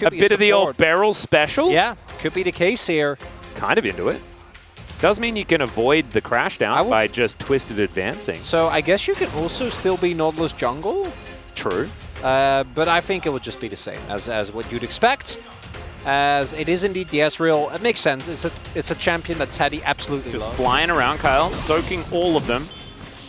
A bit of the old barrel special? Yeah, could be the case here. Kind of into it. Does mean you can avoid the crash down by just twisted advancing. So I guess you can also still be Nautilus jungle. True. But I think it would just be the same as what you'd expect. As it is indeed the Ezreal. It makes sense. It's a champion that Teddy absolutely just loves. Flying around, Kyle, soaking all of them.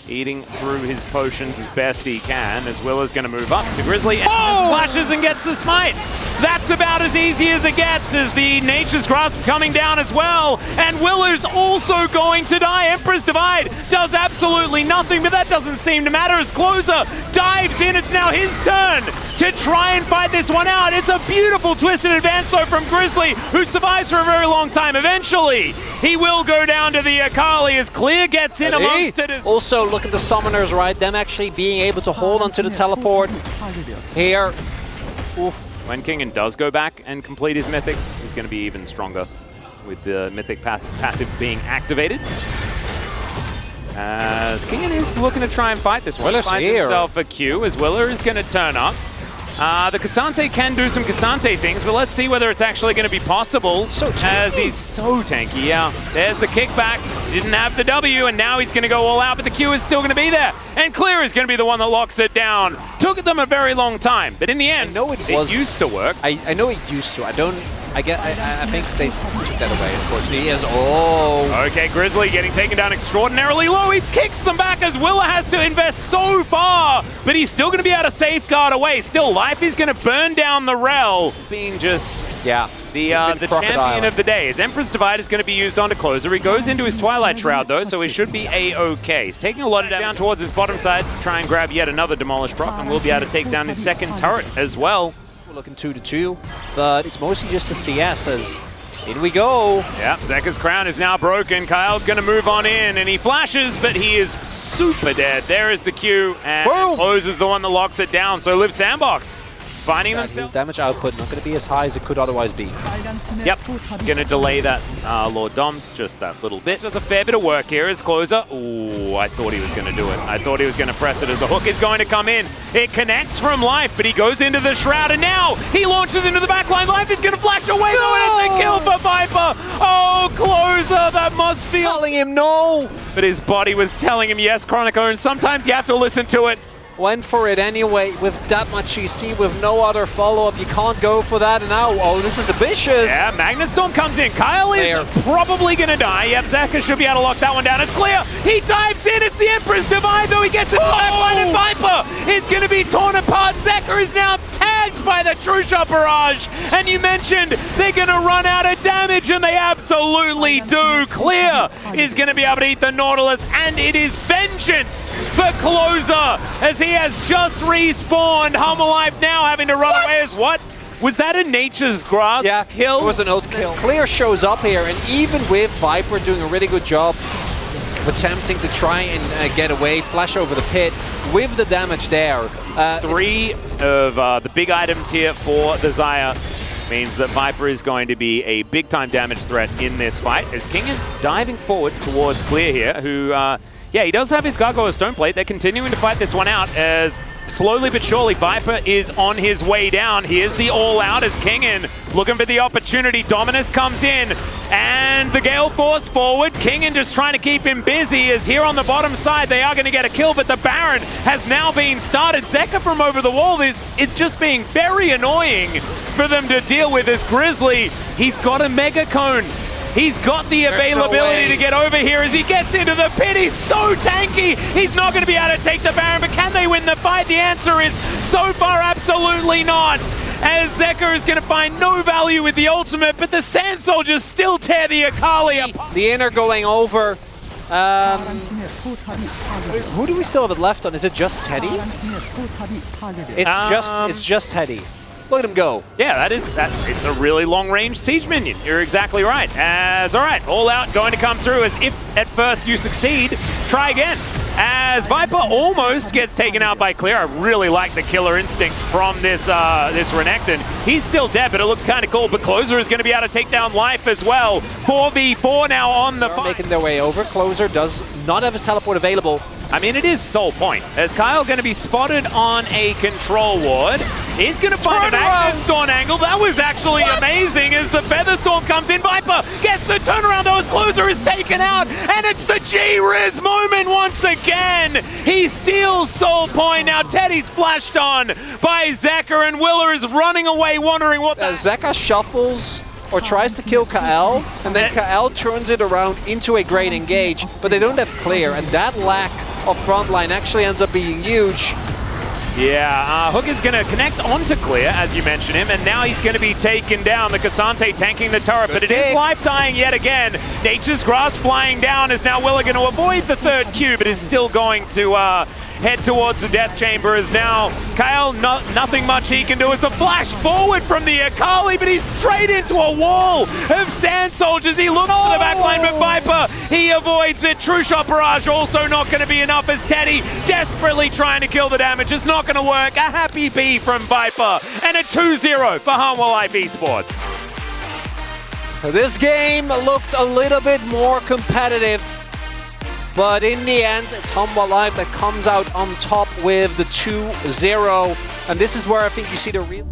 Eating through his potions as best he can, as well as going to move up to Grizzly and splashes and gets the smite. That's about as easy as it gets as the Nature's Grasp coming down as well. And Willer's also going to die. Emperor's Divide does absolutely nothing, but that doesn't seem to matter as Closer dives in. It's now his turn to try and fight this one out. It's a beautiful twisted advance though from Grizzly, who survives for a very long time. Eventually, he will go down to the Akali as Clear gets in amongst it. Also, look at the summoners, right? Them actually being able to hold onto the teleport here. Oof. When Kingen does go back and complete his Mythic, he's going to be even stronger with the Mythic passive being activated. As Kingen is looking to try and fight this one. He finds himself a Q as Willer is going to turn up. The Cassante can do some Cassante things, but let's see whether it's actually going to be possible. As he's so tanky, yeah. There's the kickback. Didn't have the W, and now he's going to go all out, but the Q is still going to be there. And Clear is going to be the one that locks it down. Took them a very long time, but in the end, it used to work. I know it used to. I think they took that away, unfortunately. Okay, Grizzly getting taken down extraordinarily low. He kicks them back as Willer has to invest so far, but he's still going to be able to safeguard away. Still, life is going to burn down the Rel, being just the champion of the day. His Emperor's Divide is going to be used onto Closer. He goes into his Twilight Shroud though, so he should be A-okay. He's taking a lot of down towards his bottom side to try and grab yet another Demolish Proc, and will be able to take down his second turret as well. We're looking 2-2, but it's mostly just a CS as in we go. Yeah, Zekka's crown is now broken. Kyle's going to move on in, and he flashes, but he is super dead. There is the Q, and Close is the one that locks it down. So Liiv SANDBOX finding themselves. His damage output not going to be as high as it could otherwise be. Yep, going to delay that Lord Doms just that little bit. Does a fair bit of work here as Closer. Ooh, I thought he was going to do it. I thought he was going to press it as the hook is going to come in. It connects from Life, but he goes into the Shroud, and now he launches into the backline. Life is going to flash away, though, and it's a kill for Viper. Oh, Closer, that must feel... Telling him no! But his body was telling him yes, Chronicle, and sometimes you have to listen to it. Went for it anyway. With that much EC, with no other follow-up, you can't go for that. And now, this is vicious. Yeah, Magnet Storm comes in. Kyle is probably going to die. Yep, Zekka should be able to lock that one down. It's Clear. He dives in. It's the Emperor's Divide, though. He gets it backline, and Viper is going to be torn apart. Zekka is now tagged by the True Shot Barrage. And you mentioned they're going to run out of damage, and they absolutely do. Clear is going to be able to eat the Nautilus, and it is vengeance for Closer as he has just respawned. Life now having to run away as what? Was that a Nature's Grasp kill? It was an oath kill. Clear shows up here, and even with Viper doing a really good job attempting to try and get away, flash over the pit with the damage there. 3 of the big items here for the Xayah means that Viper is going to be a big-time damage threat in this fight as Kingen diving forward towards Clear here, who... yeah, he does have his Gargoyle Stone Plate. They're continuing to fight this one out as slowly but surely Viper is on his way down. Here's the all-out as Kingen looking for the opportunity. Dominus comes in and the Gale Force forward. Kingen just trying to keep him busy as here on the bottom side they are going to get a kill, but the Baron has now been started. Zekka from over the wall is just being very annoying for them to deal with as Grizzly. He's got a Mega Cone. He's got the availability to get over here as he gets into the pit. He's so tanky. He's not going to be able to take the Baron, but can they win the fight? The answer is so far absolutely not. As Zekka is going to find no value with the ultimate, but the Sand Soldiers still tear the Akali apart. The inner going over. Who do we still have it left on? Is it just Teddy? It's just Teddy. Look at him go. Yeah, it's a really long-range siege minion. You're exactly right. Alright, all out going to come through as if at first you succeed, try again. As Viper almost gets taken out by Clear. I really like the killer instinct from this Renekton. He's still dead, but it looks kind of cool. But Closer is going to be able to take down Life as well. 4v4 now on the fight. Making their way over. Closer does not have his teleport available. I mean, it is sole point. Is Kyle going to be spotted on a control ward? He's going to find an Agnes Dawn angle. That was actually amazing as the Featherstorm comes in. Viper gets the turnaround, though, as Closer is taken out. And it's the G-Riz moment once again. He steals sole point. Now Teddy's flashed on by Zeka, and Willer is running away, wondering what the... Zeka shuffles or tries to kill Kael, and then Kael turns it around into a great engage, but they don't have clear, and that lack of frontline actually ends up being huge. Yeah, Hook is going to connect onto Clear, as you mentioned him, and now he's going to be taken down. The Cassante tanking the turret, but it is life dying yet again. Nature's Grass flying down. Is now Willer going to avoid the third Q, but is still going to head towards the death chamber. Is now Kyle, nothing much he can do as the flash forward from the Akali, but he's straight into a wall of Sand Soldiers. He looks for the backline, but Viper, he avoids it. True Shot Barrage also not going to be enough as Teddy desperately trying to kill the damage. It's not going to work. A happy B from Viper and a 2-0 for Hanwha Liiv Esports. This game looked a little bit more competitive, but in the end, it's Hanwha Liiv that comes out on top with the 2-0. And this is where I think you see the real...